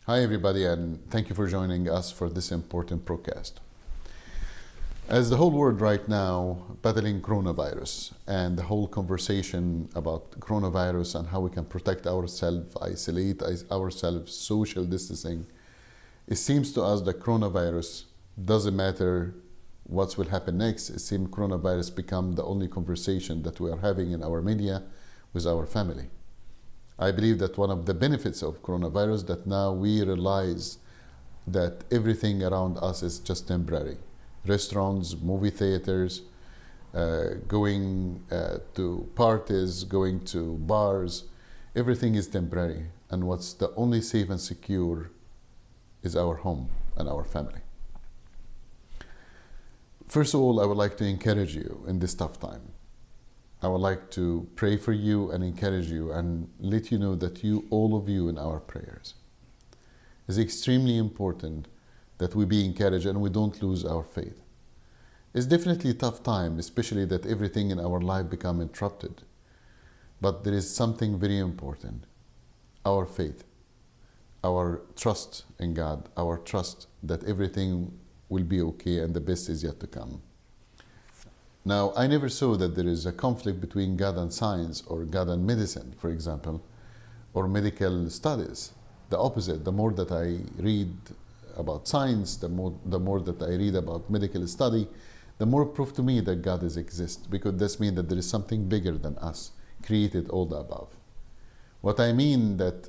Hi, everybody, and thank you for joining us for this important broadcast. As the whole world right now battling coronavirus and the whole conversation about coronavirus and how we can protect ourselves, isolate ourselves, social distancing, it seems to us that coronavirus doesn't matter what will happen next. It seems coronavirus become the only conversation that we are having in our media with our family. I believe that one of the benefits of coronavirus that now we realize that everything around us is just temporary. Restaurants, movie theaters, going to parties, going to bars, everything is temporary. And what's the only safe and secure is our home and our family. First of all, I would like to encourage you in this tough time. I would like to pray for you and encourage you and let you know that all of you in our prayers. It's extremely important that we be encouraged and we don't lose our faith. It's definitely a tough time, especially that everything in our life become interrupted. But there is something very important, our faith, our trust in God, our trust that everything will be okay and the best is yet to come. Now, I never saw that there is a conflict between God and science or God and medicine, for example, or medical studies. The opposite, the more that I read about science, the more that I read about medical study, the more proof to me that God exists, because this means that there is something bigger than us, created all the above. What I mean that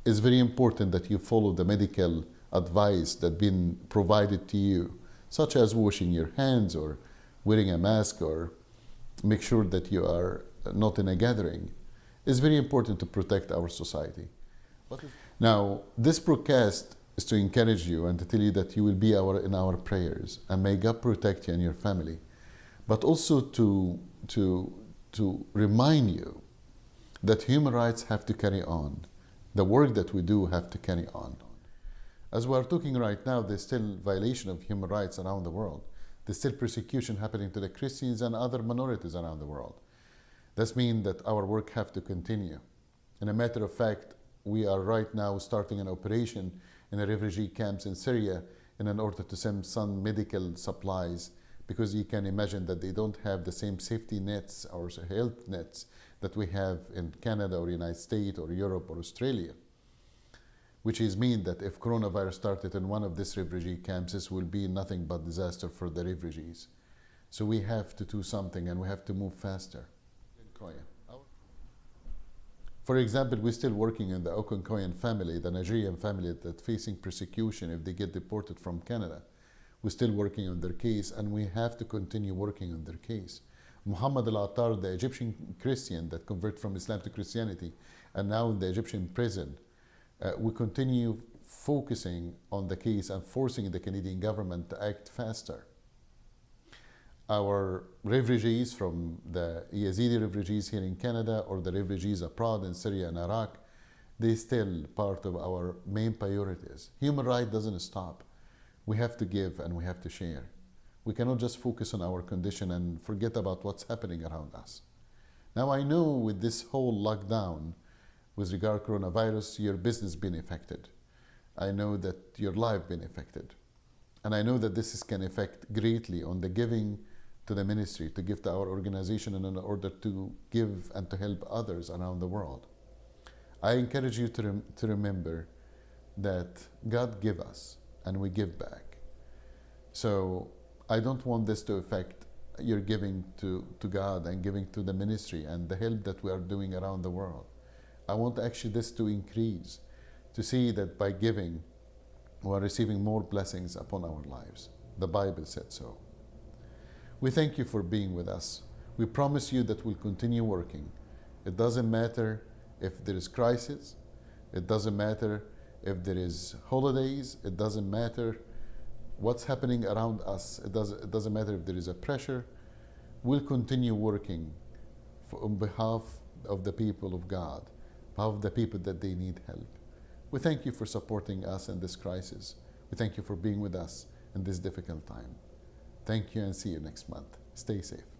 it's very important that you follow the medical advice that been provided to you, such as washing your hands or wearing a mask or make sure that you are not in a gathering. It's very important to protect our society. Now, this broadcast is to encourage you and to tell you that you will be in our prayers, and may God protect you and your family, but also to remind you that human rights have to carry on. The work that we do have to carry on. As we are talking right now, there's still violation of human rights around the world. There's still persecution happening to the Christians and other minorities around the world. That means that our work have to continue. In a matter of fact, we are right now starting an operation in the refugee camps in Syria in order to send some medical supplies, because you can imagine that they don't have the same safety nets or health nets that we have in Canada or United States or Europe or Australia. Which means that if coronavirus started in one of these refugee camps, this will be nothing but disaster for the refugees. So we have to do something and we have to move faster. For example, we're still working in the Okonkoyan family, the Nigerian family that's facing persecution if they get deported from Canada. We're still working on their case, and we have to continue working on their case. Muhammad al-Attar, the Egyptian Christian that converted from Islam to Christianity, and now in the Egyptian prison, we continue focusing on the case and forcing the Canadian government to act faster. Our refugees from the Yazidi refugees here in Canada or the refugees abroad in Syria and Iraq, they're still part of our main priorities. Human rights doesn't stop. We have to give and we have to share. We cannot just focus on our condition and forget about what's happening around us. Now, I know with this whole lockdown, with regard to coronavirus, your business been affected. I know that your life been affected. And I know that this can affect greatly on the giving to the ministry, to give to our organization in order to give and to help others around the world. I encourage you to remember that God give us and we give back. So I don't want this to affect your giving to God and giving to the ministry and the help that we are doing around the world. I want actually this to increase, to see that by giving, we are receiving more blessings upon our lives. The Bible said so. We thank you for being with us. We promise you that we'll continue working. It doesn't matter if there is crisis. It doesn't matter if there is holidays. It doesn't matter what's happening around us. It doesn't matter if there is a pressure. We'll continue working on behalf of the people of God, of the people that they need help. We thank you for supporting us in this crisis. We thank you for being with us in this difficult time. Thank you and see you next month. Stay safe.